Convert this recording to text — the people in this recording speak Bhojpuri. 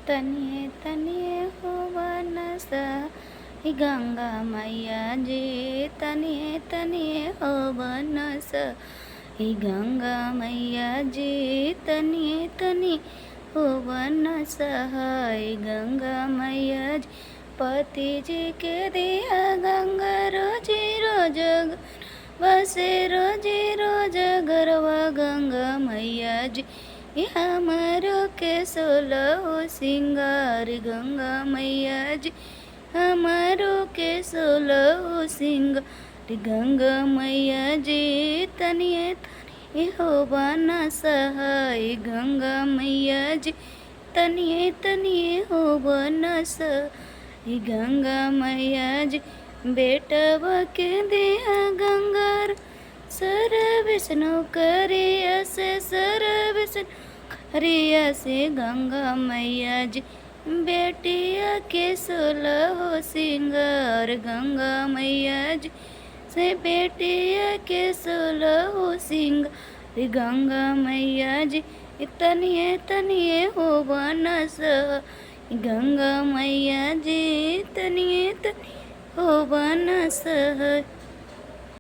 तनिए तनिए हो बनस ही गंगा मैया जी। तनिए तनिए हो बनस ही गंगा मैया जी। तनिए तनिए हो बनस है गंगा मैया जी। पति जी के दिया गंगा रोजी रोज बसे रोजी रोज गरवा गंगा मैया जी। हमारो के सोलह सिंगार गंगा मैया जी। हमारो के सोलह सिंगार गंगा मैया जी। तनिए तनिए हो बना सहाय गंगा मैया जी। तनिए तनिए हो बना सहाय गंगा मैया जी। बेटवा के दिया गंगार सर विष्णु करिया से सर विष्णु करिया से गंगा मैया जी। बेटिया के सोलह सिंगार गंगा मैया जी से। बेटिया के सोलह सिंगार गंगा मैया जी। तनिए तनिए हो बनस गंगा मैया जी। तनिए तनिए हो बनस।